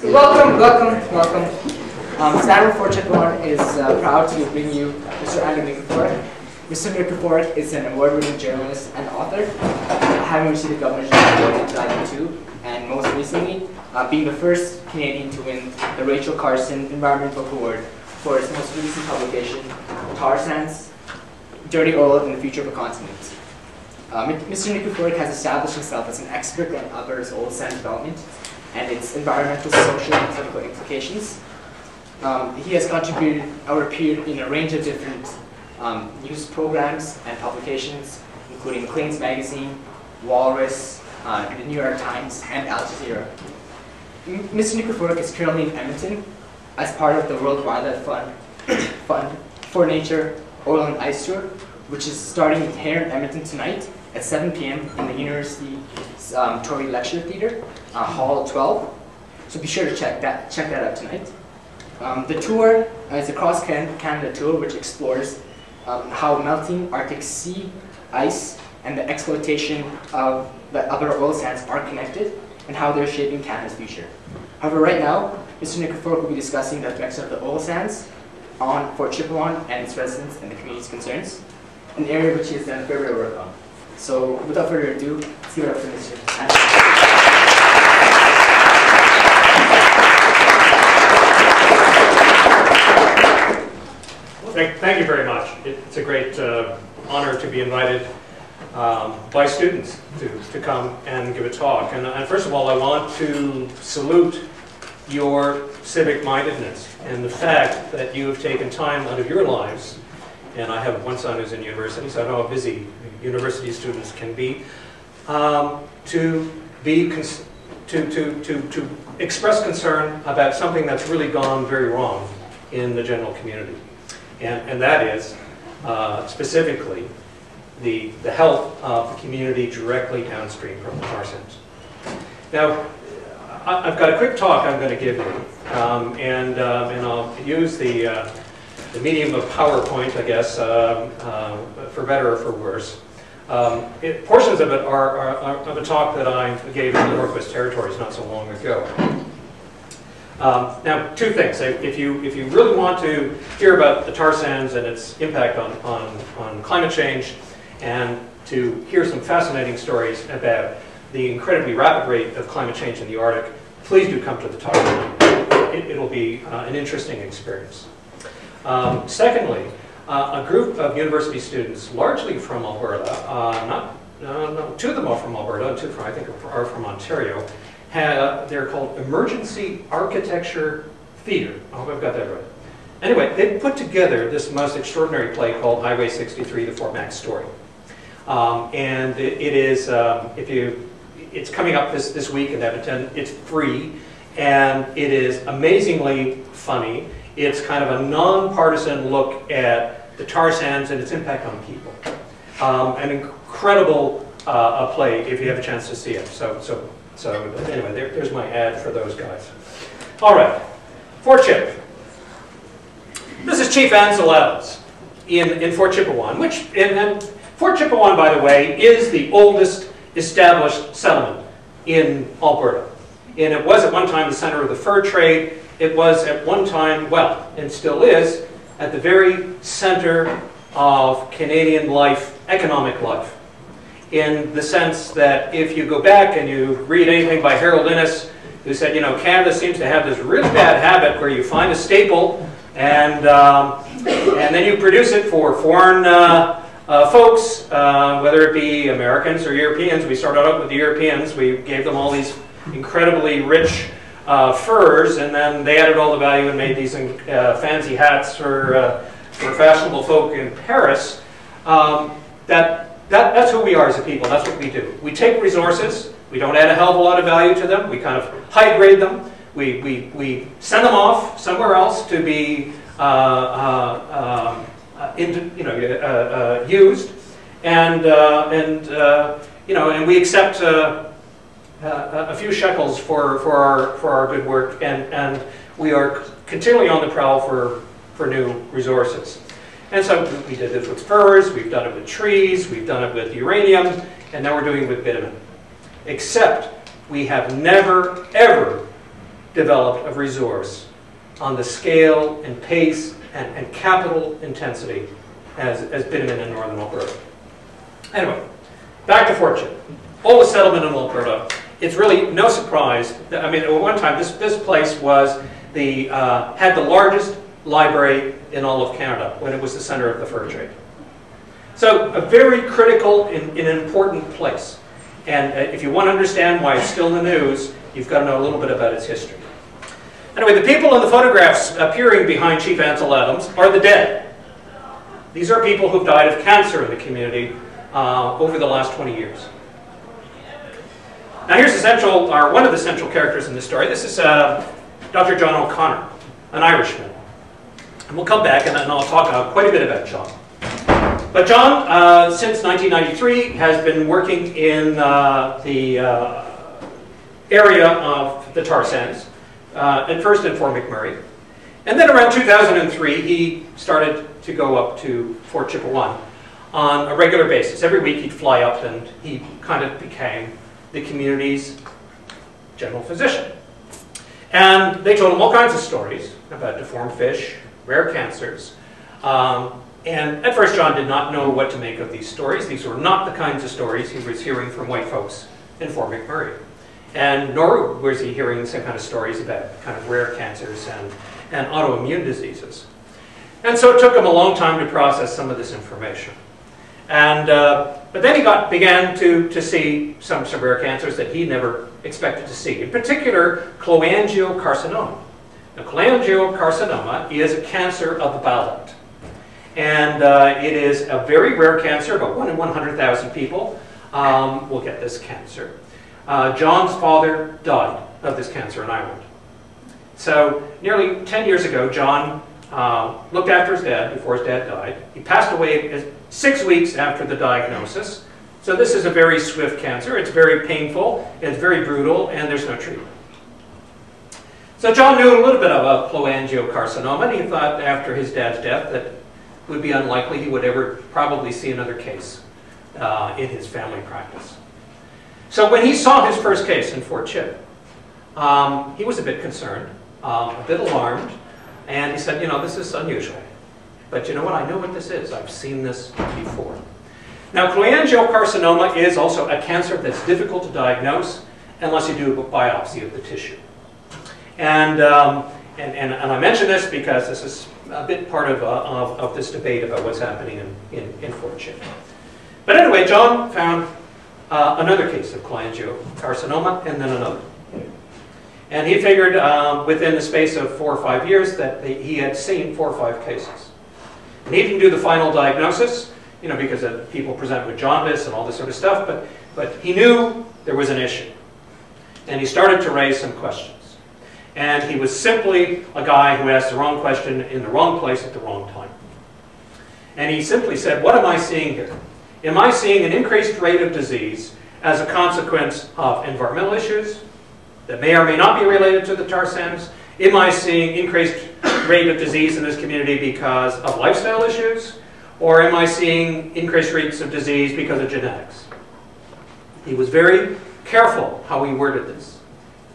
Welcome. Standard Fort Chipewyan is proud to bring you Mr. Nikiforuk. Mr. Nikiforuk is an award-winning journalist and author, having received the Governor's Award in 2002, and most recently, being the first Canadian to win the Carson Environment Book Award for his most recent publication, Tar Sands, Dirty Oil and the Future of a Continent. Mr. Nikiforuk has established himself as an expert on Alberta's oil sands development and its environmental, social, and political implications. He has contributed or appeared in a range of different news programs and publications, including Maclean's magazine, Walrus, the New York Times, and Al Jazeera. Mr. Nikiforuk is currently in Edmonton as part of the World Wildlife Fund for Nature Oil and Ice Tour, which is starting here in Edmonton tonight at 7 p.m. in the University Tory Lecture Theatre, Hall 12. So be sure to check that out tonight. The tour is a cross-Canada tour which explores how melting Arctic sea ice and the exploitation of the Alberta oil sands are connected and how they're shaping Canada's future. However, right now, Mr. Nikiforuk will be discussing the effects of the oil sands on Fort Chipewyan and its residents and the community's concerns, an area which he has done a fair bit of work on. So, without further ado, let's give it up for Mr. Thank you very much. It's a great honor to be invited by students to come and give a talk. And first of all, I want to salute your civic mindedness and the fact that you have taken time out of your lives, and I have one son who's in university, so I know how busy university students can be, to express concern about something that's really gone very wrong in the general community. And that is, specifically, the health of the community directly downstream from the tar sands. Now, I've got a quick talk I'm going to give you, and I'll use the medium of PowerPoint, I guess, for better or for worse. Portions of it are of a talk that I gave in the Northwest Territories not so long ago. Now, two things. If you really want to hear about the tar sands and its impact on climate change, and to hear some fascinating stories about the incredibly rapid rate of climate change in the Arctic, please do come to the talk. It'll be an interesting experience. Secondly, a group of university students, largely from Alberta, two of them are from Alberta, two from, I think, are from Ontario. They're called Emergency Architecture Theatre. I hope I've got that right. Anyway, they put together this most extraordinary play called Highway 63, the Fort Mac Story. And it is, it's coming up this week in Edmonton. It's free, and it is amazingly funny. It's kind of a non-partisan look at the tar sands and its impact on people. An incredible play if you have a chance to see it. So anyway, there's my ad for those guys. All right, Fort Chip. This is Chief Ansel Evans in Fort Chipewyan, and Fort Chipewyan, by the way, is the oldest established settlement in Alberta. And it was at one time the center of the fur trade. It was at one time, well, and still is, at the very center of Canadian life, economic life. In the sense that if you go back and you read anything by Harold Innis, who said, you know, Canada seems to have this really bad habit where you find a staple and then you produce it for foreign folks, whether it be Americans or Europeans. We started out with the Europeans. We gave them all these incredibly rich furs, and then they added all the value and made these fancy hats for fashionable folk in Paris. That's who we are as a people. That's what we do. We take resources. We don't add a hell of a lot of value to them. We kind of high grade them. We send them off somewhere else to be used, and we accept a few shekels for our good work, and we are continually on the prowl for new resources. And so we did this with furs, we've done it with trees, we've done it with uranium, and now we're doing it with bitumen. Except we have never, ever developed a resource on the scale and pace and capital intensity as bitumen in northern Alberta. Anyway, back to Fort Chip. Oldest settlement in Alberta. It's really no surprise that, I mean, at one time this place was had the largest library in all of Canada when it was the center of the fur trade. So a very critical and important place. And if you want to understand why it's still in the news, you've got to know a little bit about its history. Anyway, the people in the photographs appearing behind Chief Ansel Adams are the dead. These are people who've died of cancer in the community over the last 20 years. Now here's one of the central characters in this story. This is Dr. John O'Connor, an Irishman. And we'll come back and I'll talk quite a bit about John. But John, since 1993, has been working in the area of the tar sands, at first in Fort McMurray. And then around 2003, he started to go up to Fort Chipewyan on a regular basis. Every week he'd fly up and he kind of became the community's general physician. And they told him all kinds of stories about deformed fish, rare cancers. And at first John did not know what to make of these stories. These were not the kinds of stories he was hearing from white folks in Fort McMurray. And nor was he hearing the same kind of stories about kind of rare cancers and autoimmune diseases. And so it took him a long time to process some of this information. And, but then he began to see some rare cancers that he never expected to see. In particular, cholangiocarcinoma. Now, cholangiocarcinoma is a cancer of the bowel duct. And it is a very rare cancer. About 1 in 100,000 people will get this cancer. John's father died of this cancer in Ireland. So nearly 10 years ago, John looked after his dad before his dad died. He passed away 6 weeks after the diagnosis. So this is a very swift cancer. It's very painful, it's very brutal, and there's no treatment. So John knew a little bit about cholangiocarcinoma, and he thought after his dad's death that it would be unlikely he would ever probably see another case in his family practice. So when he saw his first case in Fort Chip, he was a bit concerned, a bit alarmed, and he said, you know, this is unusual. But you know what? I know what this is. I've seen this before. Now, cholangiocarcinoma is also a cancer that's difficult to diagnose unless you do a biopsy of the tissue. And I mention this because this is a bit part of this debate about what's happening in Fort Chip. But anyway, John found another case of cholangiocarcinoma and then another. And he figured within the space of 4 or 5 years that he had seen 4 or 5 cases. And he didn't do the final diagnosis, you know, because people present with jaundice and all this sort of stuff, but he knew there was an issue. And he started to raise some questions. And he was simply a guy who asked the wrong question in the wrong place at the wrong time. And he simply said, what am I seeing here? Am I seeing an increased rate of disease as a consequence of environmental issues that may or may not be related to the tar sands? Am I seeing increased rate of disease in this community because of lifestyle issues? Or am I seeing increased rates of disease because of genetics? He was very careful how he worded this.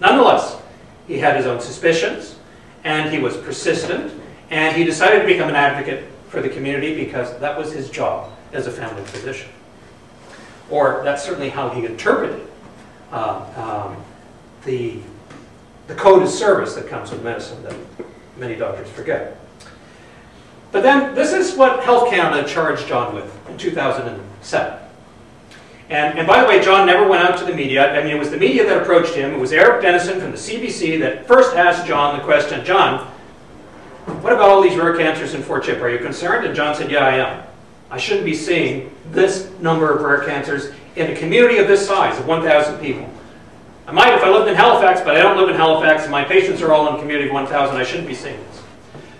Nonetheless, he had his own suspicions, and he was persistent, and he decided to become an advocate for the community because that was his job as a family physician. Or that's certainly how he interpreted the code of service that comes with medicine that many doctors forget. But then this is what Health Canada charged John with in 2007. And by the way, John never went out to the media. I mean, it was the media that approached him. It was Eric Dennison from the CBC that first asked John the question, John, what about all these rare cancers in Fort Chip? Are you concerned? And John said, yeah, I am. I shouldn't be seeing this number of rare cancers in a community of this size, of 1,000 people. I might if I lived in Halifax, but I don't live in Halifax, and my patients are all in a community of 1,000. I shouldn't be seeing this.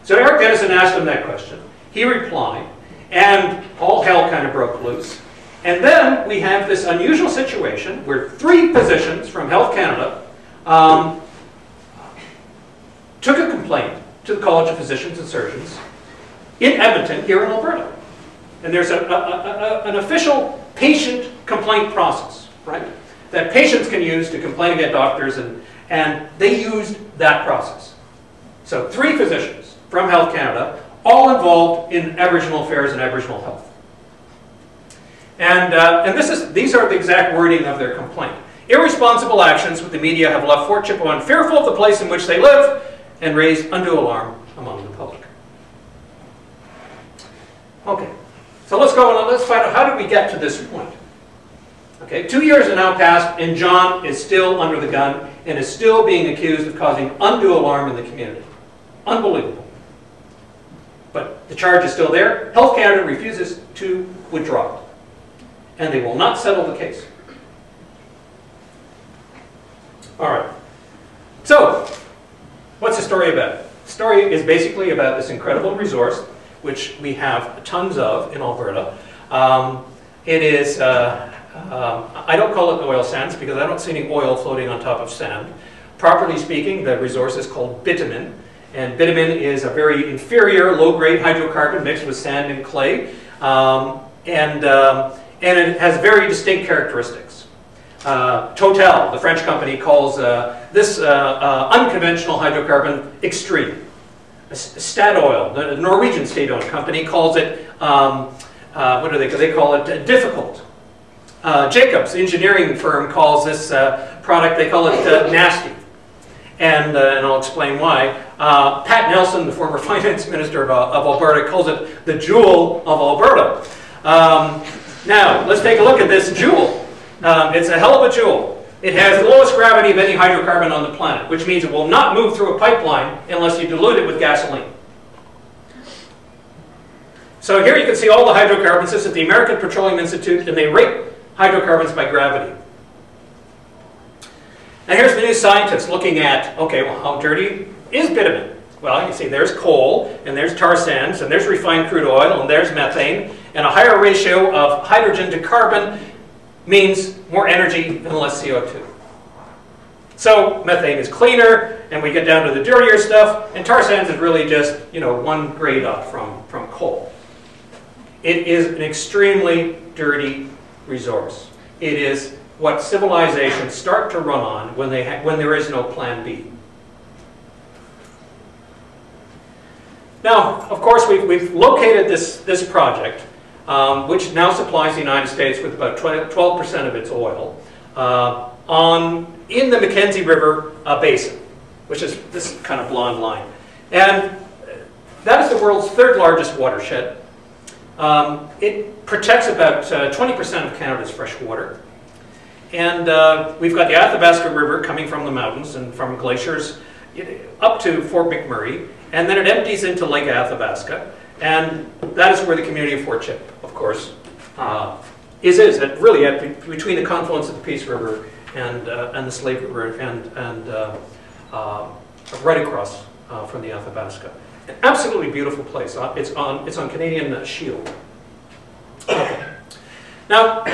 So Eric Dennison asked him that question. He replied, and all hell kind of broke loose. And then we have this unusual situation where 3 physicians from Health Canada took a complaint to the College of Physicians and Surgeons in Edmonton, here in Alberta. And there's an official patient complaint process, right, that patients can use to complain against doctors And they used that process. So 3 physicians from Health Canada, all involved in Aboriginal affairs and Aboriginal health. And these are the exact wording of their complaint. Irresponsible actions with the media have left Fort Chipewyan fearful of the place in which they live and raised undue alarm among the public. Okay, so let's go and let's find out how did we get to this point. Okay, 2 years have now passed and John is still under the gun and is still being accused of causing undue alarm in the community. Unbelievable. But the charge is still there. Health Canada refuses to withdraw it. And they will not settle the case. All right. So, what's the story about? The story is basically about this incredible resource, which we have tons of in Alberta. It is, I don't call it oil sands because I don't see any oil floating on top of sand. Properly speaking, the resource is called bitumen. And bitumen is a very inferior, low-grade hydrocarbon mixed with sand and clay. And it has very distinct characteristics. Total, the French company, calls this unconventional hydrocarbon extreme. Statoil, the Norwegian state-owned company, calls it, what do they call it, difficult. Jacobs, the engineering firm, calls this product, they call it nasty. And I'll explain why. Pat Nelson, the former finance minister of Alberta, calls it the jewel of Alberta. Now, let's take a look at this jewel. It's a hell of a jewel. It has the lowest gravity of any hydrocarbon on the planet, which means it will not move through a pipeline unless you dilute it with gasoline. So here you can see all the hydrocarbons. This is the American Petroleum Institute, and they rate hydrocarbons by gravity. Now here's the new scientists looking at, okay, well, how dirty is bitumen? Well, you can see there's coal, and there's tar sands, and there's refined crude oil, and there's methane, and a higher ratio of hydrogen to carbon means more energy and less CO2. So methane is cleaner, and we get down to the dirtier stuff, and tar sands is really just, you know, one grade up from coal. It is an extremely dirty resource. It is what civilizations start to run on when there is no plan B. Now, of course, we've located this project, which now supplies the United States with about 12% of its oil, in the Mackenzie River basin, which is this kind of blonde line. And that is the world's 3rd largest watershed. It protects about 20% of Canada's fresh water. And we've got the Athabasca River coming from the mountains and from glaciers up to Fort McMurray, and then it empties into Lake Athabasca. And that is where the community of Fort Chip, of course, is really between the confluence of the Peace River and the Slave River and right across from the Athabasca. An absolutely beautiful place. It's on Canadian Shield. Okay. Now,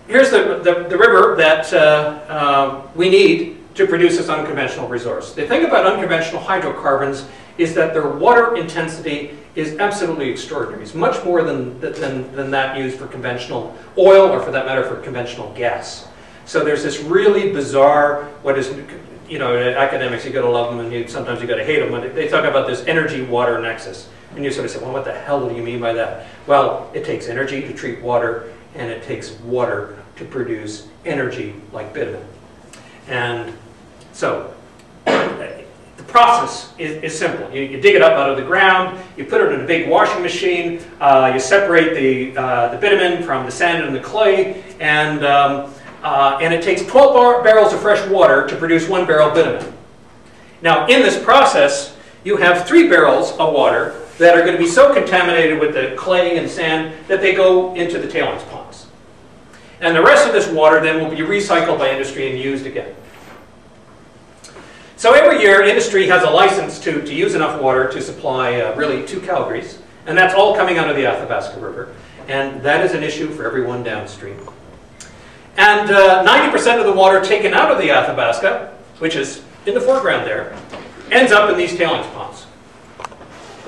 here's the river that we need to produce this unconventional resource. The thing about unconventional hydrocarbons is that their water intensity is absolutely extraordinary. It's much more than that used for conventional oil, or for that matter for conventional gas. So there's this really bizarre, what is, you know, academics, you gotta love them and sometimes you gotta hate them, when they talk about this energy-water nexus. And you sort of say, well, what the hell do you mean by that? Well, it takes energy to treat water, and it takes water to produce energy like bitumen. And so, the process is simple. You dig it up out of the ground, you put it in a big washing machine, you separate the bitumen from the sand and the clay, and it takes 12 barrels of fresh water to produce 1 barrel bitumen. Now, in this process, you have 3 barrels of water that are going to be so contaminated with the clay and sand that they go into the tailings ponds. And the rest of this water then will be recycled by industry and used again. So every year, industry has a license to use enough water to supply really 2 Calgarys, and that's all coming out of the Athabasca River, and that is an issue for everyone downstream. And 90% of the water taken out of the Athabasca, which is in the foreground there, ends up in these tailings ponds.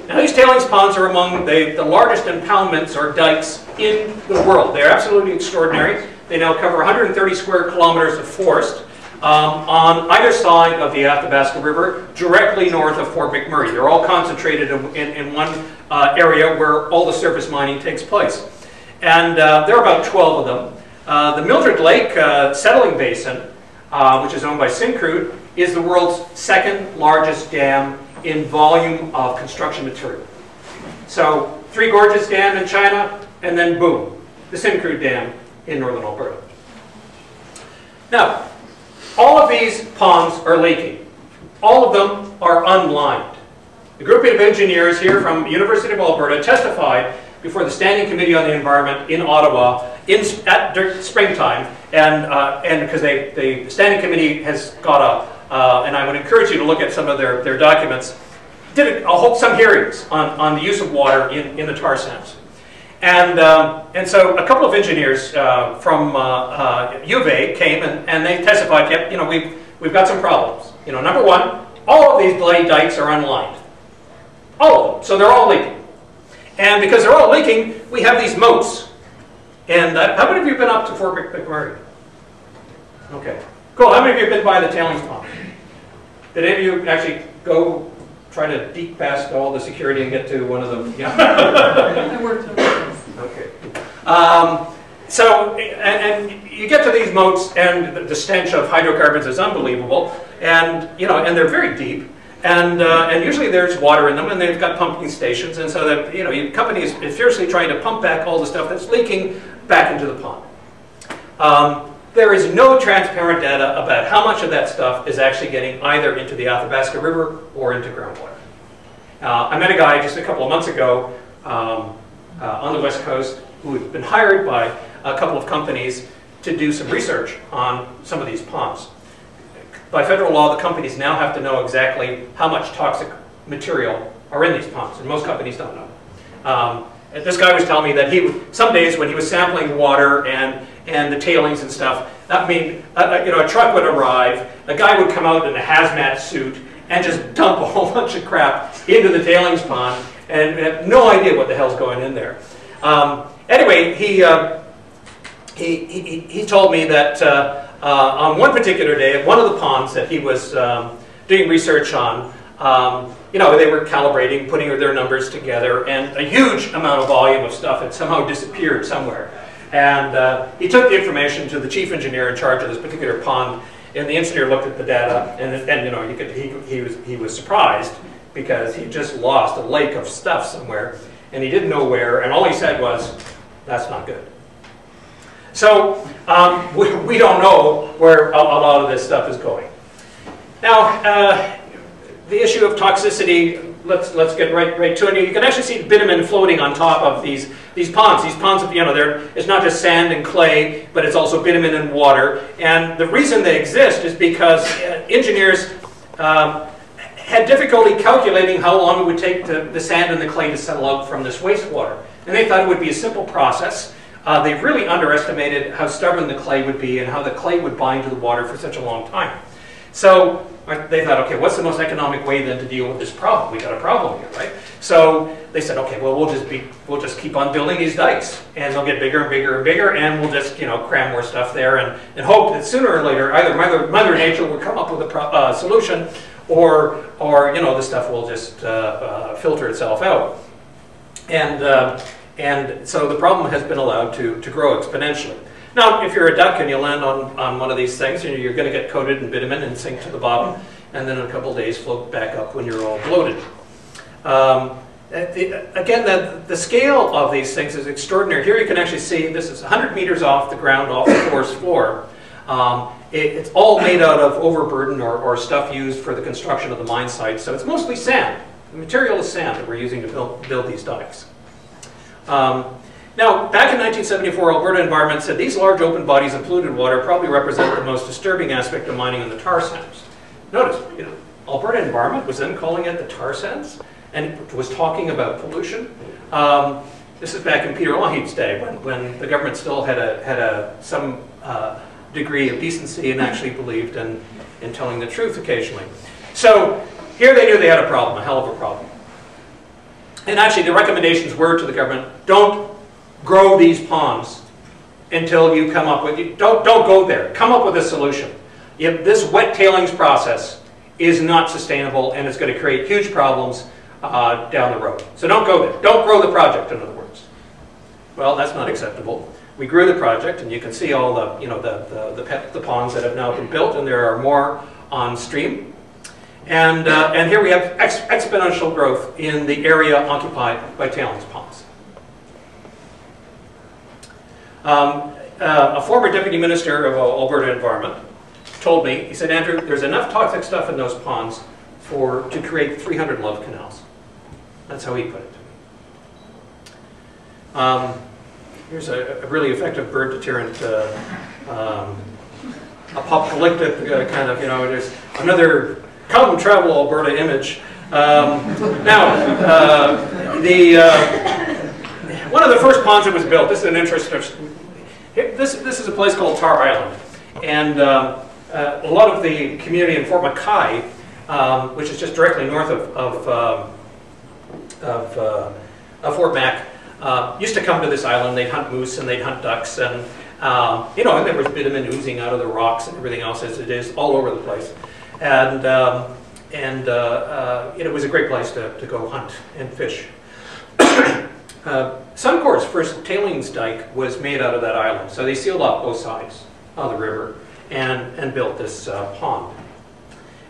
Now these tailings ponds are among the largest impoundments or dikes in the world. They're absolutely extraordinary. They now cover 130 square kilometers of forest. on either side of the Athabasca River, directly north of Fort McMurray. They're all concentrated in one area where all the surface mining takes place. And there are about 12 of them. The Mildred Lake settling basin, which is owned by Syncrude, is the world's second largest dam in volume of construction material. So Three Gorges Dam in China, and then boom, the Syncrude Dam in northern Alberta. Now, all of these ponds are leaking. All of them are unlined. The group of engineers here from the University of Alberta testified before the Standing Committee on the Environment in Ottawa at springtime, and because the Standing Committee has got up, and I would encourage you to look at some of their documents, did some hearings on the use of water in the tar sands. And so a couple of engineers from U of A came and they testified, yep, you know, we've got some problems. You know, number one, all of these bloody dikes are unlined. All of them. So they're all leaking. And because they're all leaking, we have these moats. And how many of you have been up to Fort McMurray? Okay. Cool. How many of you have been by the tailings pond? Did any of you actually go try to deke past all the security and get to one of them? Yeah. I worked on this. Okay. So, and you get to these moats, and the stench of hydrocarbons is unbelievable, and you know, and they're very deep, and usually there's water in them, and they've got pumping stations, and so that your company is fiercely trying to pump back all the stuff that's leaking back into the pond. There is no transparent data about how much of that stuff is actually getting either into the Athabasca River or into groundwater. I met a guy just a couple of months ago on the West Coast who had been hired by a couple of companies to do some research on some of these ponds. By federal law, the companies now have to know exactly how much toxic material are in these ponds, and most companies don't know. This guy was telling me that some days when he was sampling the water and the tailings and stuff, I mean, a truck would arrive, a guy would come out in a hazmat suit and just dump a whole bunch of crap into the tailings pond and have no idea what the hell's going in there. Anyway, he told me that on one particular day at one of the ponds that he was doing research on, they were calibrating, putting their numbers together, and a huge amount of volume of stuff had somehow disappeared somewhere. And he took the information to the chief engineer in charge of this particular pond, and the engineer looked at the data, and he was surprised because he just lost a lake of stuff somewhere, and he didn't know where, and all he said was, "That's not good." So we don't know where a lot of this stuff is going. Now, the issue of toxicity, let's get right to it. You can actually see the bitumen floating on top of these ponds. These ponds, it's not just sand and clay, but it's also bitumen and water. And the reason they exist is because engineers had difficulty calculating how long it would take the sand and the clay to settle out from this wastewater. And they thought it would be a simple process. They really underestimated how stubborn the clay would be and how the clay would bind to the water for such a long time. So they thought, okay, what's the most economic way then to deal with this problem? We got a problem here, right? So they said, okay, well, we'll just keep on building these dikes, and they'll get bigger and bigger and bigger, and we'll just cram more stuff there, and hope that sooner or later either Mother Nature will come up with a solution, or the stuff will just filter itself out. And so the problem has been allowed to grow exponentially. Now, if you're a duck and you land on one of these things, you're going to get coated in bitumen and sink to the bottom, and then in a couple of days float back up when you're all bloated. Again, the scale of these things is extraordinary. Here you can actually see this is 100 meters off the ground, off the forest floor. It's all made out of overburden or stuff used for the construction of the mine site, so it's mostly sand. The material is sand that we're using to build these dikes. Now, back in 1974, Alberta Environment said these large open bodies of polluted water probably represent the most disturbing aspect of mining in the tar sands. Notice, Alberta Environment was then calling it the tar sands and was talking about pollution. This is back in Peter Lougheed's day when the government still had some degree of decency and actually believed in telling the truth occasionally. So here they knew they had a problem, a hell of a problem. And actually the recommendations were to the government, don't grow these ponds until you come up with, don't go there, come up with a solution. if this wet tailings process is not sustainable and it's going to create huge problems down the road. So don't go there. Don't grow the project, in other words. Well, that's not acceptable. We grew the project, and you can see all the, you know, the ponds that have now been built, and there are more on stream. And here we have exponential growth in the area occupied by tailings ponds. A former deputy minister of Alberta Environment told me, he said, Andrew, there's enough toxic stuff in those ponds to create 300 love canals. That's how he put it to me. Here's a really effective bird deterrent, apocalyptic kind of, you know, there's another come travel Alberta image. One of the first ponds that was built, this is an interesting, this is a place called Tar Island. And a lot of the community in Fort Mackay, which is just directly north of Fort Mac, used to come to this island. They'd hunt moose and they'd hunt ducks, and you know, and there was bitumen oozing out of the rocks and everything else, as it is all over the place. And it was a great place to go hunt and fish. Suncor's first tailings dike was made out of that island, so they sealed off both sides of the river and built this pond.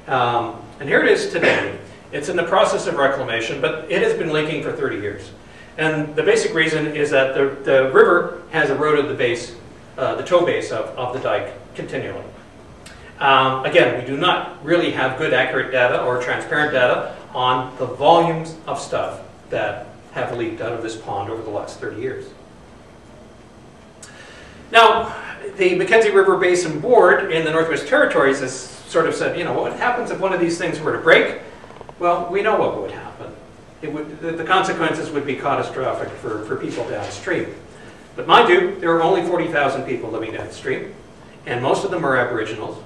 And here it is today. It's in the process of reclamation, but it has been leaking for 30 years. And the basic reason is that the river has eroded the base, the toe base of the dike continually. Again, we do not really have good accurate data or transparent data on the volumes of stuff that have leaked out of this pond over the last 30 years. Now, the Mackenzie River Basin Board in the Northwest Territories has sort of said, you know, what happens if one of these things were to break? Well, we know what would happen. The consequences would be catastrophic for people downstream. But mind you, there are only 40,000 people living downstream, and most of them are Aboriginals.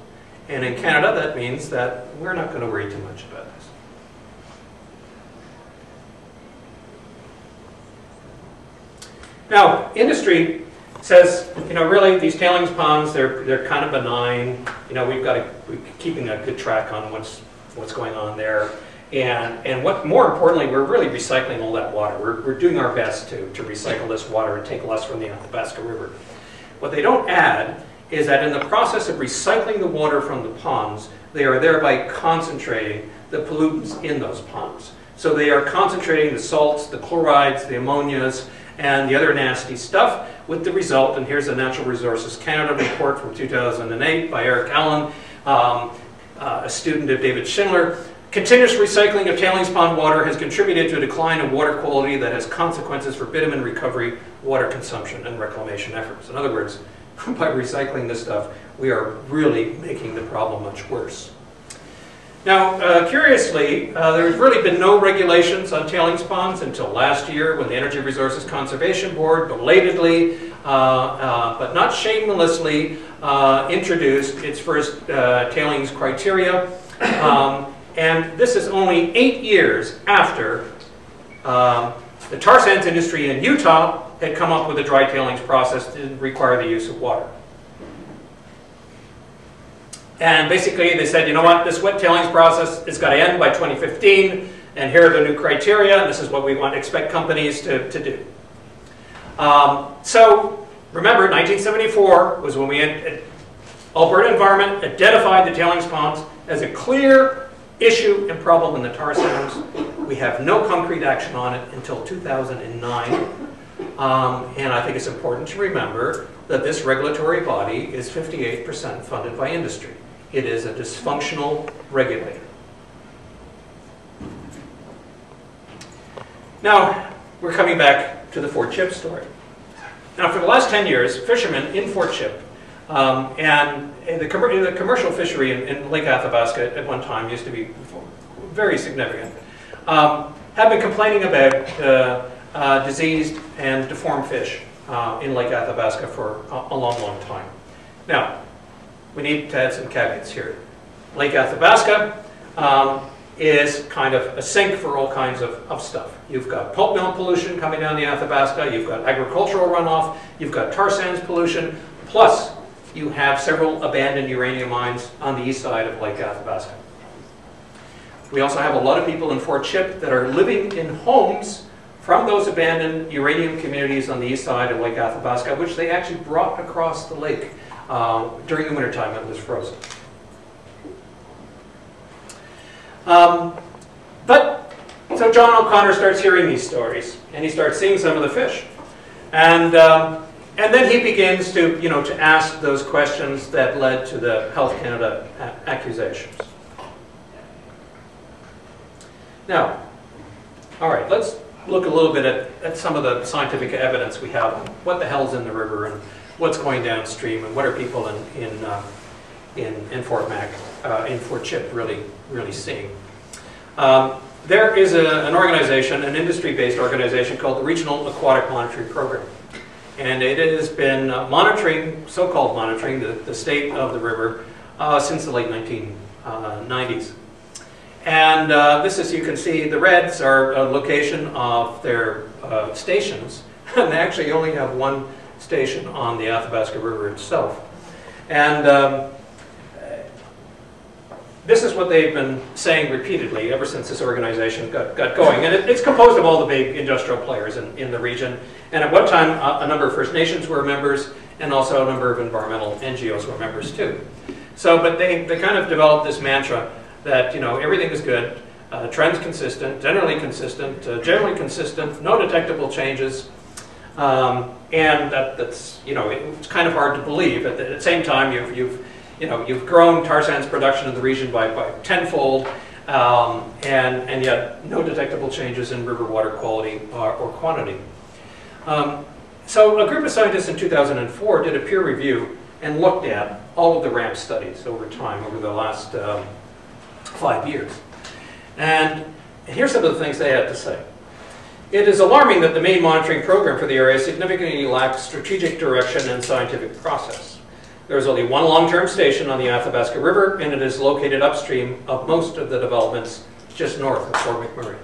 And in Canada, that means that we're not going to worry too much about this. Now, industry says, you know, really these tailings ponds, they're kind of benign. You know, we're keeping a good track on what's going on there. And what more importantly, we're really recycling all that water. We're doing our best to recycle this water and take less from the Athabasca River. What they don't add is that in the process of recycling the water from the ponds, they are thereby concentrating the pollutants in those ponds. So they are concentrating the salts, the chlorides, the ammonias, and the other nasty stuff, with the result, and here's a Natural Resources Canada report from 2008 by Eric Allen, a student of David Schindler. Continuous recycling of tailings pond water has contributed to a decline in water quality that has consequences for bitumen recovery, water consumption, and reclamation efforts. In other words, by recycling this stuff, we are really making the problem much worse. Now, curiously, there's really been no regulations on tailings ponds until last year, when the Energy Resources Conservation Board belatedly, but not shamelessly, introduced its first tailings criteria. And this is only 8 years after the tar sands industry in Utah had come up with a dry tailings process that didn't require the use of water. And basically they said, you know what, this wet tailings process is got to end by 2015, and here are the new criteria, and this is what we expect companies to do. So remember, 1974 was when Alberta Environment identified the tailings ponds as a clear issue and problem in the tar sands. We have no concrete action on it until 2009. And I think it's important to remember that this regulatory body is 58% funded by industry. It is a dysfunctional regulator. Now, we're coming back to the Fort Chip story. Now, for the last 10 years, fishermen in Fort Chip and the commercial fishery in Lake Athabasca at one time used to be very significant, have been complaining about diseased and deformed fish in Lake Athabasca for a long, long time. Now, we need to add some caveats here. Lake Athabasca is kind of a sink for all kinds of stuff. You've got pulp mill pollution coming down the Athabasca, you've got agricultural runoff, you've got tar sands pollution, plus you have several abandoned uranium mines on the east side of Lake Athabasca. We also have a lot of people in Fort Chip that are living in homes from those abandoned uranium communities on the east side of Lake Athabasca, which they actually brought across the lake during the wintertime when it was frozen. So John O'Connor starts hearing these stories, and he starts seeing some of the fish. And then he begins to, to ask those questions that led to the Health Canada accusations. Now, all right, let's look a little bit at some of the scientific evidence we have on what the hell's in the river and what's going downstream and what are people in Fort Chip really seeing. There is an organization, an industry-based organization called the Regional Aquatic Monitoring Program. And it has been monitoring, so-called monitoring, the state of the river since the late 1990s. And this, as you can see, the reds are a location of their stations. And they actually only have one station on the Athabasca River itself. And this is what they've been saying repeatedly ever since this organization got going. And it's composed of all the big industrial players in the region. And at one time, a number of First Nations were members, and also a number of environmental NGOs were members too. So, but they kind of developed this mantra that, everything is good, trends consistent, generally consistent, no detectable changes. And that's, it's kind of hard to believe. At the same time, you've grown tar sands production in the region by tenfold, and yet no detectable changes in river water quality or quantity. So a group of scientists in 2004 did a peer review and looked at all of the RAMP studies over time, over the last 5 years. And here's some of the things they had to say. It is alarming that the main monitoring program for the area significantly lacks strategic direction and scientific process. There is only one long-term station on the Athabasca River, and it is located upstream of most of the developments just north of Fort McMurray.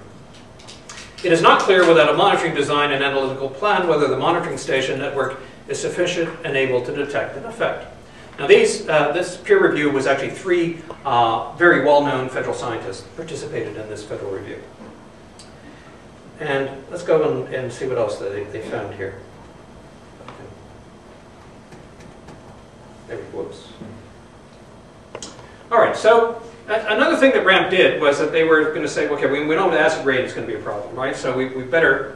It is not clear without a monitoring design and analytical plan whether the monitoring station network is sufficient and able to detect an effect. Now this peer review was actually 3 very well-known federal scientists participated in this federal review. And let's go and see what else they found here. Whoops. All right, so another thing that RAMP did was that they were going to say, okay, we know the acid rain is going to be a problem, right? So we better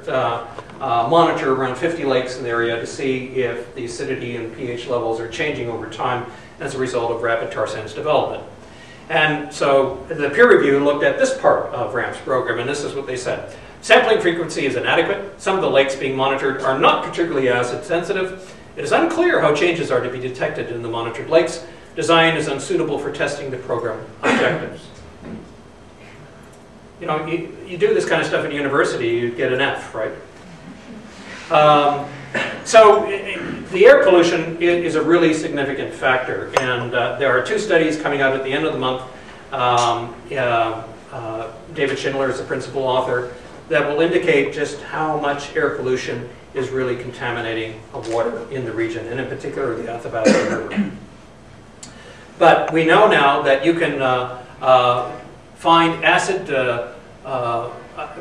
monitor around 50 lakes in the area to see if the acidity and pH levels are changing over time as a result of rapid tar sands development. And so the peer review looked at this part of RAMP's program, and this is what they said. Sampling frequency is inadequate. Some of the lakes being monitored are not particularly acid sensitive. It is unclear how changes are to be detected in the monitored lakes. Design is unsuitable for testing the program objectives. You do this kind of stuff in university, you get an F, right? So the air pollution is a really significant factor, and there are 2 studies coming out at the end of the month. David Schindler is the principal author, that will indicate just how much air pollution is really contaminating of water in the region, and in particular the Athabasca River. But we know now that you can find acid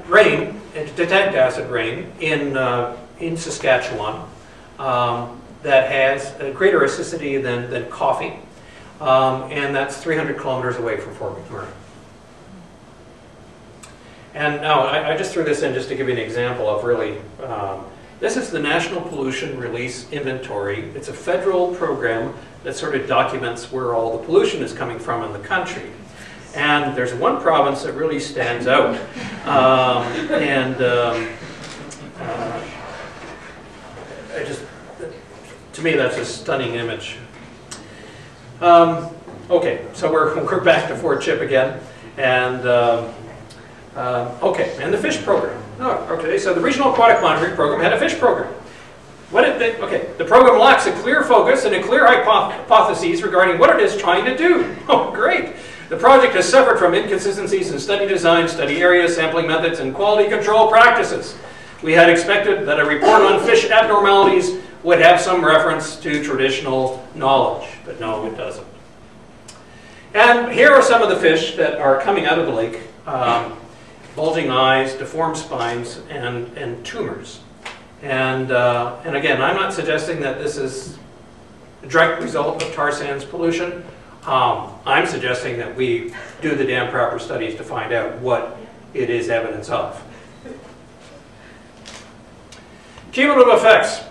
rain, detect acid rain in Saskatchewan that has a greater acidity than coffee, and that's 300 kilometers away from Fort McMurray. And now, I just threw this in just to give you an example of really, this is the National Pollution Release Inventory. It's a federal program that sort of documents where all the pollution is coming from in the country. And there's one province that really stands out. To me, that's a stunning image. Okay, so we're back to Fort Chip again. And okay, and the fish program. Oh, okay, so the Regional Aquatic Monitoring Program had a fish program. What did they, okay, the program lacks a clear focus and a clear hypotheses regarding what it is trying to do. Oh, great. The project has suffered from inconsistencies in study design, study areas, sampling methods, and quality control practices. We had expected that a report on fish abnormalities would have some reference to traditional knowledge, but no, it doesn't. And here are some of the fish that are coming out of the lake. Bulging eyes, deformed spines, and tumors. And again, I'm not suggesting that this is a direct result of tar sands pollution. I'm suggesting that we do the damn proper studies to find out what it is evidence of. Cumulative effects.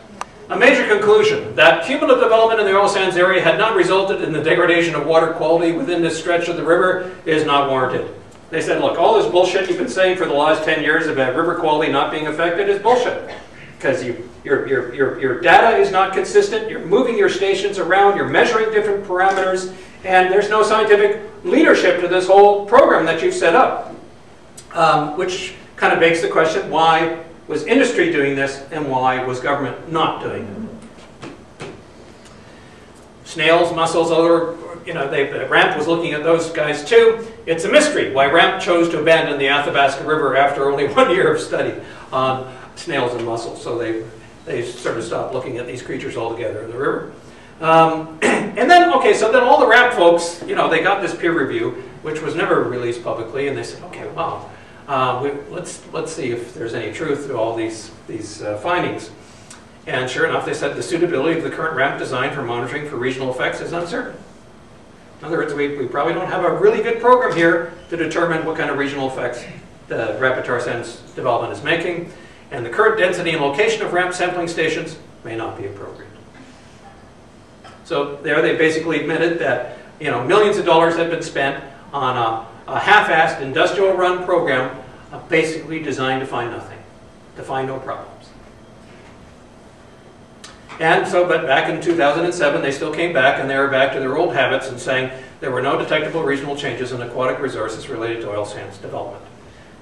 A major conclusion, that cumulative development in the oil sands area had not resulted in the degradation of water quality within this stretch of the river is not warranted. They said, look, all this bullshit you've been saying for the last 10 years about river quality not being affected is bullshit. Because your data is not consistent, you're moving your stations around, you're measuring different parameters, and there's no scientific leadership to this whole program that you've set up. Which kind of begs the question, why was industry doing this and why was government not doing it? Snails, mussels, other, RAMP was looking at those guys too. It's a mystery why RAMP chose to abandon the Athabasca River after only 1 year of study on snails and mussels. So they sort of stopped looking at these creatures altogether in the river. And then, okay, so then all the RAMP folks, they got this peer review, which was never released publicly, and they said, okay, wow, let's see if there's any truth to all these findings. And sure enough, they said the suitability of the current RAMP design for monitoring for regional effects is uncertain. In other words, we probably don't have a really good program here to determine what kind of regional effects the rapid tar sands development is making, and the current density and location of RAMP sampling stations may not be appropriate. So there they basically admitted that millions of dollars had been spent on a half-assed industrial-run program basically designed to find nothing, to find no problems. And so, but back in 2007, they still came back, and they were back to their old habits and saying there were no detectable regional changes in aquatic resources related to oil sands development.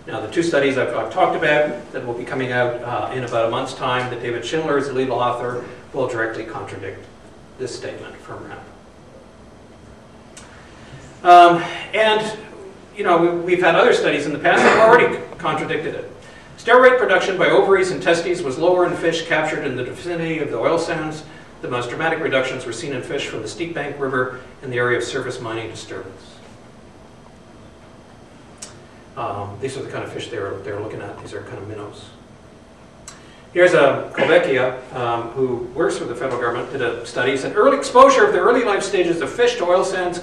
Now, the two studies I've talked about that will be coming out in about a month's time, that David Schindler is the lead author, will directly contradict this statement from RAMP. We've had other studies in the past that have already contradicted it. Steroid production by ovaries and testes was lower in fish captured in the vicinity of the oil sands. The most dramatic reductions were seen in fish from the Steep Bank River in the area of surface mining disturbance. These are the kind of fish they're looking at. These are kind of minnows. Here's a Kovecchia, who works for the federal government, did a study. Said early exposure of the early life stages of fish to oil sands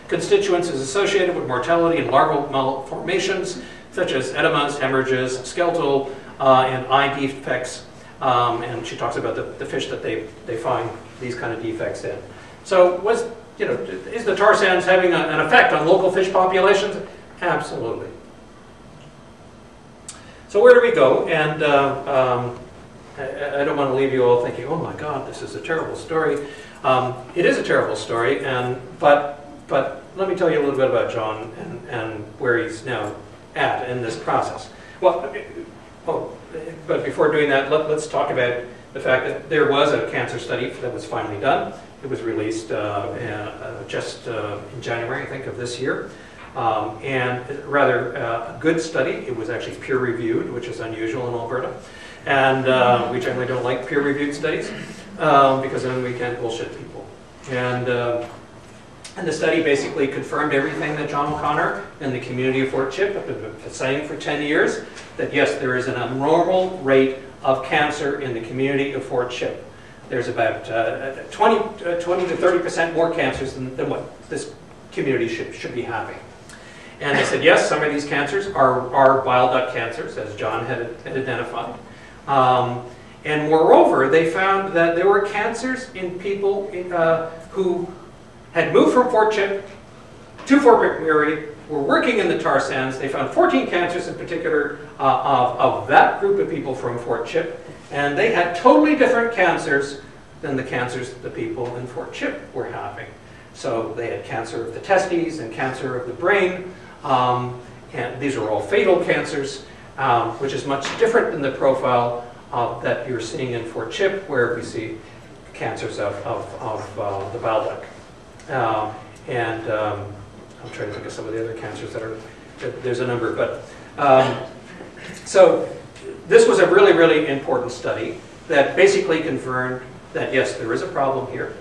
constituents is associated with mortality and larval malformations, such as edemas, hemorrhages, skeletal and eye defects. And she talks about the fish that they find these kind of defects in. So is the tar sands having an effect on local fish populations? Absolutely. So where do we go? And I don't want to leave you all thinking, oh my God, this is a terrible story. It is a terrible story, but let me tell you a little bit about John and where he's now at in this process. Well, but before doing that, let's talk about the fact that there was a cancer study that was finally done. It was released just in January, I think, of this year. And rather a good study. It was actually peer-reviewed, which is unusual in Alberta. And we generally don't like peer-reviewed studies because then we can't bullshit people. And the study basically confirmed everything that John O'Connor and the community of Fort Chip have been saying for 10 years, that yes, there is an abnormal rate of cancer in the community of Fort Chip. There's about 20 to 30% more cancers than what this community should be having. And they said, yes, some of these cancers are bile duct cancers, as John had identified. And moreover, they found that there were cancers in people who had moved from Fort Chip to Fort McMurray, were working in the tar sands. They found 14 cancers in particular of that group of people from Fort Chip, and they had totally different cancers than the cancers that the people in Fort Chip were having. So they had cancer of the testes and cancer of the brain, and these are all fatal cancers, which is much different than the profile that you're seeing in Fort Chip, where we see cancers of the bile duct. I'm trying to think of some of the other cancers that are, there's a number, but so this was a really, really important study that basically confirmed that yes, there is a problem here,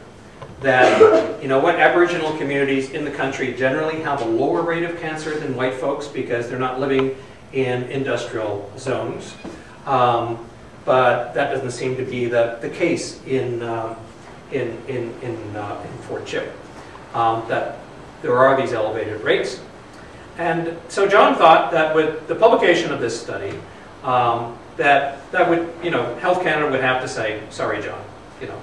that, you know what, Aboriginal communities in the country generally have a lower rate of cancer than white folks because they're not living in industrial zones. But that doesn't seem to be the case in Fort Chip, that there are these elevated rates. And so John thought that with the publication of this study, that would, you know, Health Canada would have to say, sorry, John, you know.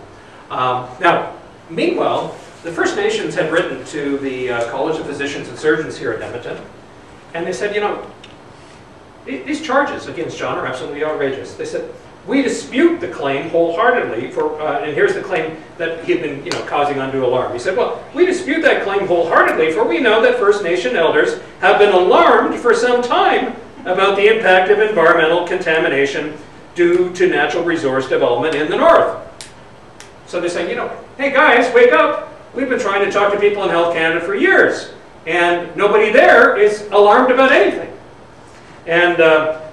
Now, meanwhile, the First Nations had written to the College of Physicians and Surgeons here at Edmonton, and they said, you know, these charges against John are absolutely outrageous. They said, we dispute the claim wholeheartedly for, and here's the claim that he'd been, you know, causing undue alarm. He said, well, we dispute that claim wholeheartedly, for we know that First Nation elders have been alarmed for some time about the impact of environmental contamination due to natural resource development in the north. So they're saying, you know, hey guys, wake up. We've been trying to talk to people in Health Canada for years, and nobody there is alarmed about anything. And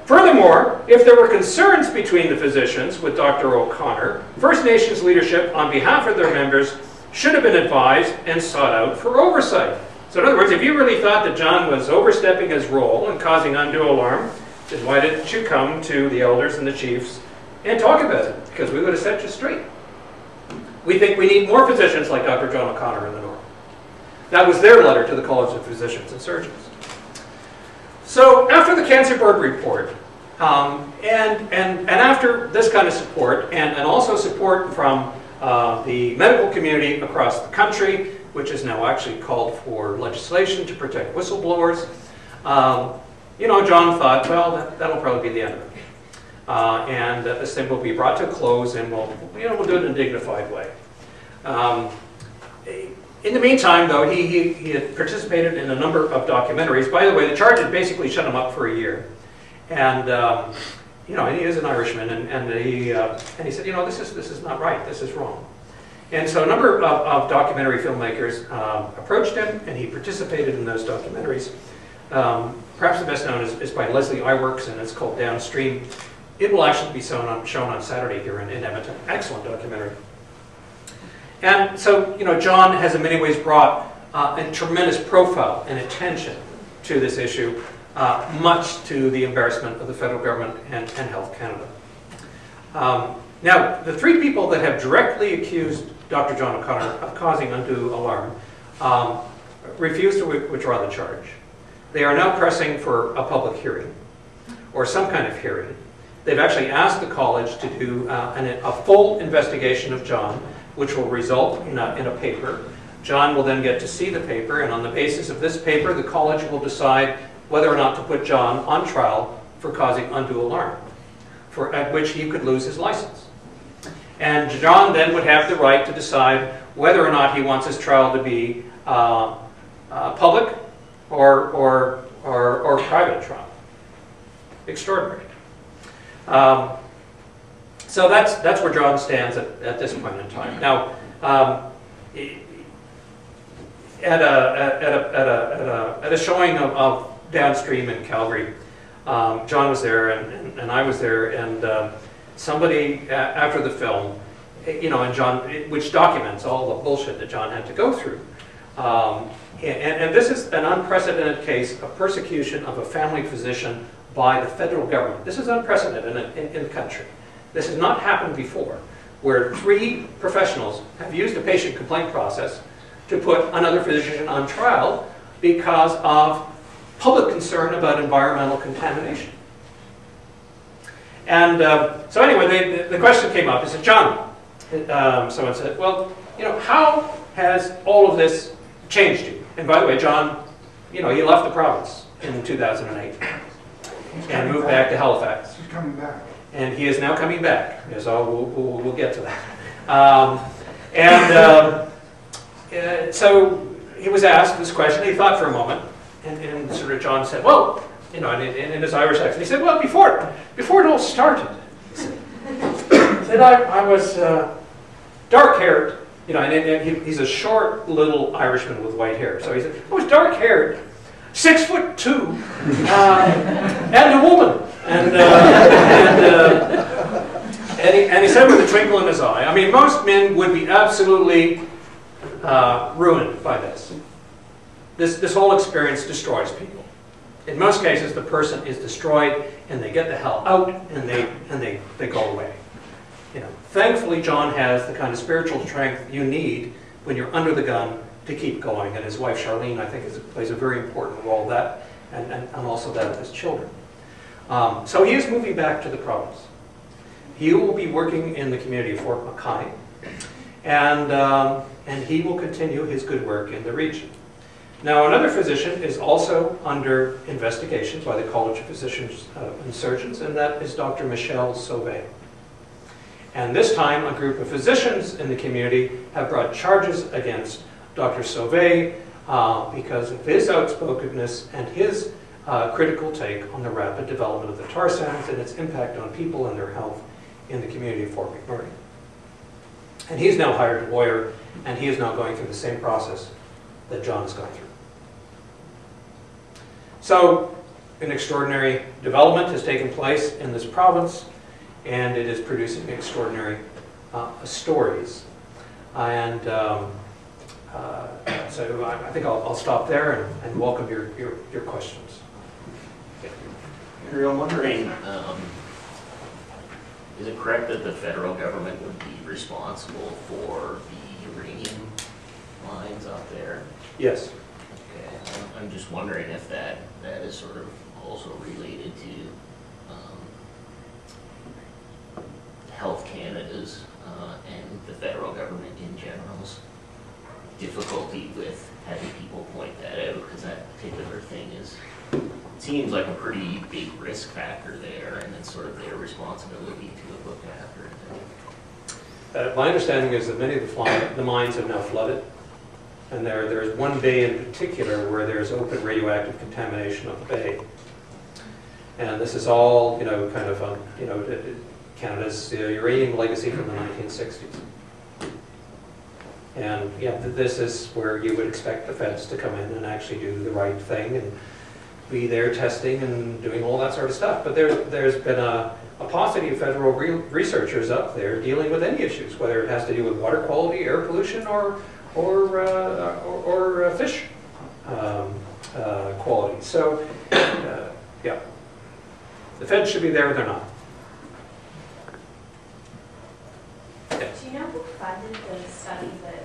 furthermore, if there were concerns between the physicians with Dr. O'Connor, First Nations leadership on behalf of their members should have been advised and sought out for oversight. So in other words, if you really thought that John was overstepping his role and causing undue alarm, then why didn't you come to the elders and the chiefs and talk about it? Because we would have set you straight. We think we need more physicians like Dr. John O'Connor in the north. That was their letter to the College of Physicians and Surgeons. So after the Cancer Board report, and after this kind of support, and also support from the medical community across the country, which is now actually called for legislation to protect whistleblowers, you know, John thought, well, that'll probably be the end of it. And that this thing will be brought to a close, and we'll do it in a dignified way. In the meantime, though, he had participated in a number of documentaries. By the way, the charge had basically shut him up for a year, and you know, and he is an Irishman, and he said, you know, this is not right. This is wrong. And so a number of documentary filmmakers approached him, and he participated in those documentaries. Perhaps the best known is by Leslie Iwerks, and it's called Downstream. It will actually be shown on Saturday here in Edmonton. Excellent documentary. And so, you know, John has in many ways brought a tremendous profile and attention to this issue, much to the embarrassment of the federal government and Health Canada. Now, the three people that have directly accused Dr. John O'Connor of causing undue alarm refused to withdraw the charge. They are now pressing for a public hearing, or some kind of hearing. They've actually asked the college to do a full investigation of John, which will result in a paper. John will then get to see the paper, and on the basis of this paper, the college will decide whether or not to put John on trial for causing undue alarm, at which he could lose his license. And John then would have the right to decide whether or not he wants his trial to be public or private trial. Extraordinary. So that's where John stands at this point in time. Now, at a showing of Downstream in Calgary, John was there and I was there, and somebody after the film, you know, and John, which documents all the bullshit that John had to go through. And this is an unprecedented case of persecution of a family physician by the federal government. This is unprecedented in the country. This has not happened before, where three professionals have used a patient complaint process to put another physician on trial because of public concern about environmental contamination. And so anyway, the question came up. He said, John, someone said, well, you know, how has all of this changed you? And by the way, John, you know, he left the province in 2008 and moved back to Halifax. He's coming back. And he is now coming back. So we'll get to that. So he was asked this question. He thought for a moment, and sort of John said, well, you know, in his Irish accent, he said, well, before it all started, he said I was dark-haired, you know, and he's a short little Irishman with white hair. So he said, I was dark-haired, 6'2", and a woman. And he said with a twinkle in his eye, I mean, most men would be absolutely ruined by this. This whole experience destroys people. In most cases, the person is destroyed and they get the hell out and they go away. You know, thankfully, John has the kind of spiritual strength you need when you're under the gun to keep going. And his wife, Charlene, I think plays a very important role that, and also that of his children. So he is moving back to the province. He will be working in the community of Fort Maclean, and he will continue his good work in the region. Now, another physician is also under investigation by the College of Physicians and Surgeons, and that is Dr. Michel Sauvé. And this time, a group of physicians in the community have brought charges against Dr. Sauvé because of his outspokenness and his critical take on the rapid development of the tar sands and its impact on people and their health in the community of Fort McMurray. And he's now hired a lawyer, and he is now going through the same process that John has gone through. So, an extraordinary development has taken place in this province, and it is producing extraordinary stories. And so I think I'll stop there and welcome your questions. Henry, I'm wondering, is it correct that the federal government would be responsible for the uranium mines out there? Yes. Okay, I'm just wondering if that is sort of also related to Health Canada's and the federal government in general's difficulty with having people point that out, because that particular thing seems like a pretty big risk factor there, and it's sort of their responsibility to look after it. My understanding is that many of the mines have now flooded, and there's one bay in particular where there's open radioactive contamination of the bay. And this is all, you know, kind of, you know, Canada's uranium legacy from the 1960s. And yeah, this is where you would expect the feds to come in and actually do the right thing and be there testing and doing all that sort of stuff. But there's been a paucity of federal researchers up there dealing with any issues, whether it has to do with water quality, air pollution, or fish quality. So yeah, the feds should be there, they're not. Do you know who funded the study that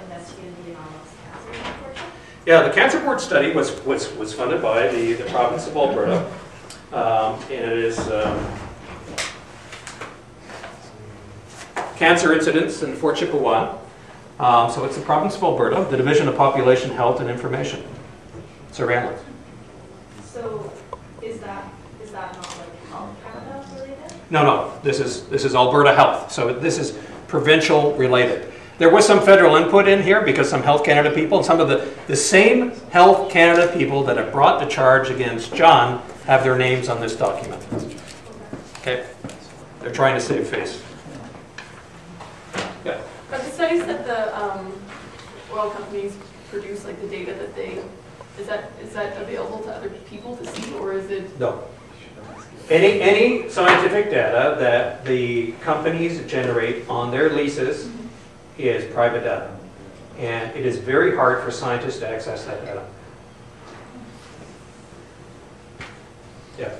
investigated the anomalous cancer in Fort Chipewyan? Yeah, the Cancer Board study was funded by the province of Alberta, and it is cancer incidents in Fort Chipewyan. So it's the province of Alberta, the Division of Population Health and Information Surveillance. So is that not like Health Canada related? No, this is Alberta Health. So this is provincial related. There was some federal input in here because some Health Canada people, and some of the same Health Canada people that have brought the charge against John have their names on this document. Okay? They're trying to save face. Yeah. Are the studies that the oil companies produce, like the data that they, is that available to other people to see, or is it? No. Any scientific data that the companies generate on their leases is private data. And it is very hard for scientists to access that data. Yeah.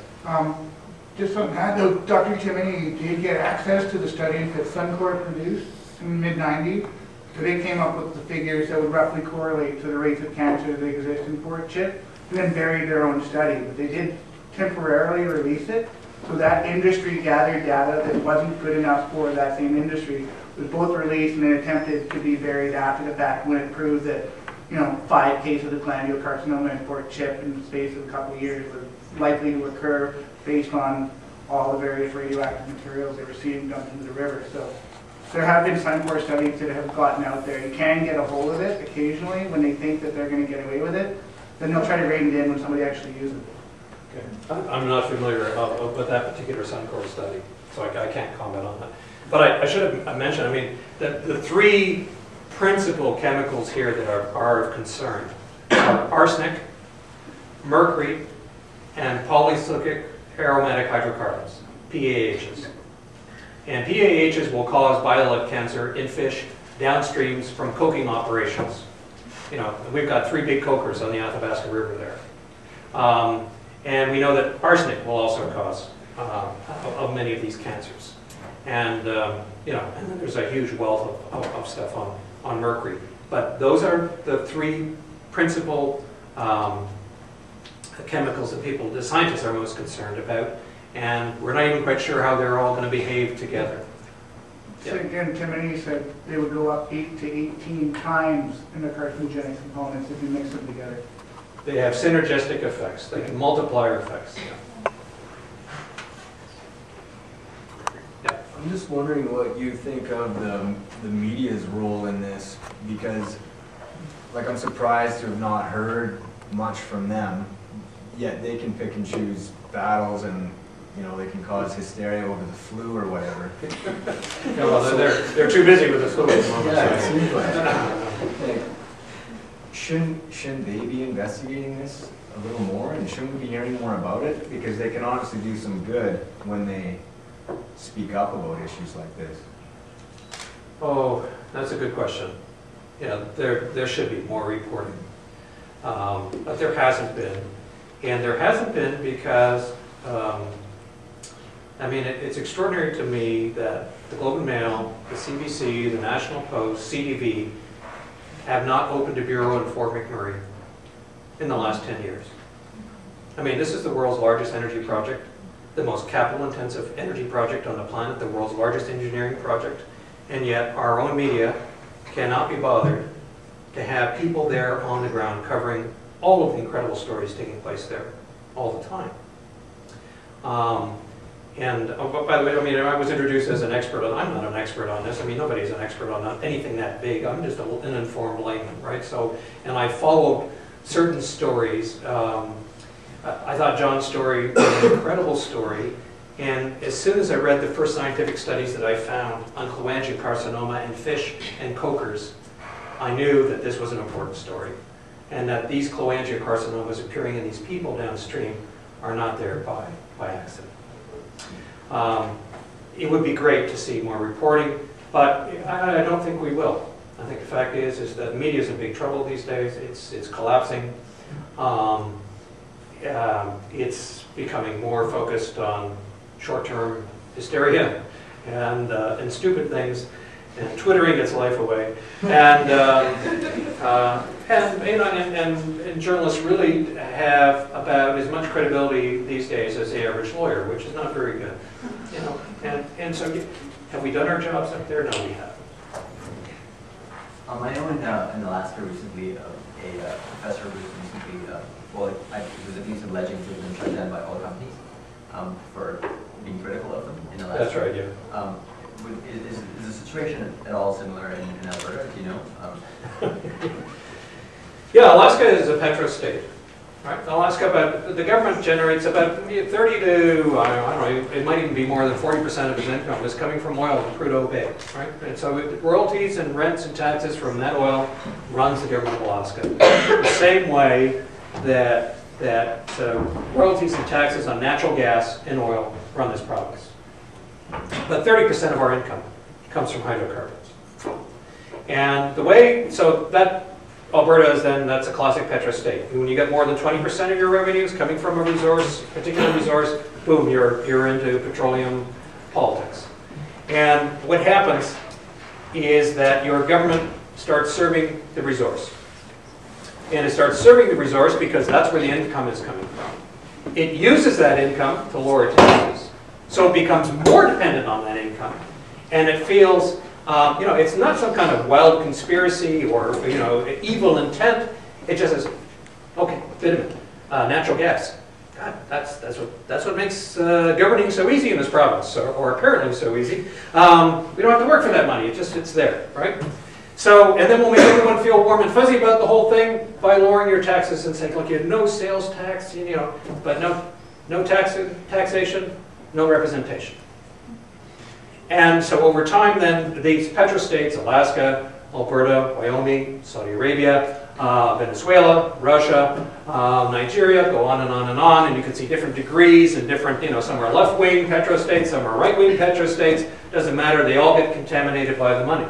Just on that note, Dr. Chimney did get access to the studies that Suncor produced in the mid-90s. So they came up with the figures that would roughly correlate to the rates of cancer that exist in Fort Chip, and then buried their own study. But they did temporarily release it, so that industry gathered data that wasn't good enough for that same industry was both released and then attempted to be buried after the fact when it proved that, you know, 5 cases of cholangiocarcinoma in Fort Chip in the space of a couple of years was likely to occur based on all the various radioactive materials they were seeing dumped into the river. So there have been Suncor studies that have gotten out there. You can get a hold of it occasionally when they think that they're going to get away with it. Then they'll try to rein it in when somebody actually uses it. Okay. I'm not familiar with that particular Suncor study, so I can't comment on that. But I should have mentioned, I mean, the 3 principal chemicals here that are of concern are arsenic, mercury, and polycyclic aromatic hydrocarbons, PAHs. And PAHs will cause bile cancer in fish downstreams from coking operations. You know, we've got 3 big cokers on the Athabasca River there. And we know that arsenic will also cause of many of these cancers. And, you know, and then there's a huge wealth of stuff on mercury. But those are the 3 principal chemicals that the scientists are most concerned about. And we're not even quite sure how they're all going to behave together. So again, Timothy said they would go up 8 to 18 times in the carcinogenic components if you mix them together. They have synergistic effects. They can multiplier effects. Yeah. I'm just wondering what you think of the media's role in this, because like I'm surprised to have not heard much from them, yet they can pick and choose battles, and you know, they can cause hysteria over the flu or whatever. Yeah, well, they're too busy with the flu at the moment. Yeah, it seems like. Shouldn't they be investigating this a little more, and shouldn't we be hearing more about it? Because they can honestly do some good when they speak up about issues like this. Oh, that's a good question. Yeah, there should be more reporting. But there hasn't been. And there hasn't been because, I mean, it's extraordinary to me that the Globe and Mail, the CBC, the National Post, CTV, have not opened a bureau in Fort McMurray in the last 10 years. I mean, this is the world's largest energy project, the most capital-intensive energy project on the planet, the world's largest engineering project, and yet our own media cannot be bothered to have people there on the ground covering all of the incredible stories taking place there all the time. By the way, I mean, I was introduced as an expert on, I'm not an expert on this. I mean, nobody's an expert on anything that big. I'm just an informed layman, right? So, and I followed certain stories. I thought John's story was an incredible story. And as soon as I read the first scientific studies that I found on cholangiocarcinoma in fish and cokers, I knew that this was an important story. And that these cholangiocarcinomas appearing in these people downstream are not there by accident. It would be great to see more reporting, but I don't think we will. I think the fact is that the media is in big trouble these days. It's collapsing. It's becoming more focused on short-term hysteria and stupid things, and twittering its life away. And journalists really have about as much credibility these days as the average lawyer, which is not very good. You know, and so have we done our jobs up there? No, we haven't. I know in Alaska recently, a professor was recently, it was accused of alleging to have been shut down by oil companies for being critical of them in Alaska. That's right, yeah. Is the situation at all similar in Alberta? Do you know? Yeah, Alaska is a petrostate. Right? Alaska, but the government generates about 30 to, I don't know, it might even be more than 40% of its income is coming from oil in Prudhoe Bay. Right? And so royalties and rents and taxes from that oil runs the government of Alaska. The same way that royalties and taxes on natural gas and oil run this province. But 30% of our income comes from hydrocarbons. And the way, so that Alberta is then, that's a classic petrostate. When you get more than 20% of your revenues coming from a resource, particular resource, boom, you're into petroleum politics. And what happens is that your government starts serving the resource. And it starts serving the resource because that's where the income is coming from. It uses that income to lower taxes. So it becomes more dependent on that income. And it feels, it's not some kind of wild conspiracy or, evil intent. It just says, okay, wait a minute, natural gas. God, that's what makes governing so easy in this province, or apparently so easy. We don't have to work for that money. it's there, right? So, and then we'll make everyone feel warm and fuzzy about the whole thing by lowering your taxes and saying, look, you have no sales tax, but no taxation, no representation. And so over time then, these petrostates, Alaska, Alberta, Wyoming, Saudi Arabia, Venezuela, Russia, Nigeria, go on and on and on, and you can see different degrees and different, some are left-wing petrostates, some are right-wing petrostates. Doesn't matter, they all get contaminated by the money.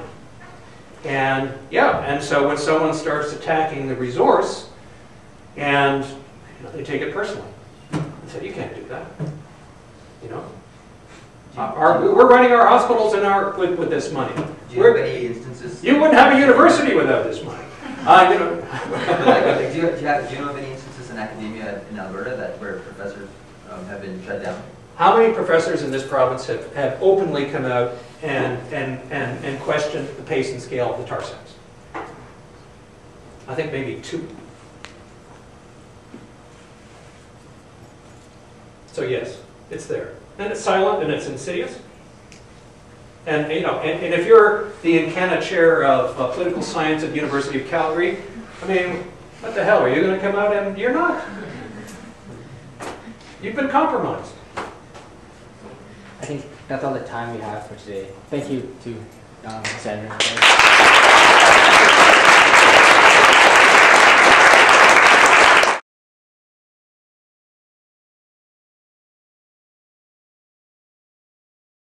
And yeah, and so when someone starts attacking the resource, and they take it personally. They say, you can't do that. We're running our hospitals with this money. Do you have any instances? You wouldn't have a university without this money. Do you know of any instances in academia in Alberta where professors have been shut down? How many professors in this province have openly come out and questioned the pace and scale of the tar sands? I think maybe 2. So yes, it's there. And it's silent and it's insidious. And and if you're the Encana Chair of Political Science at the University of Calgary, I mean, what the hell? Are you going to come out and you're not? You've been compromised. I think that's all the time we have for today. Thank you to Senator.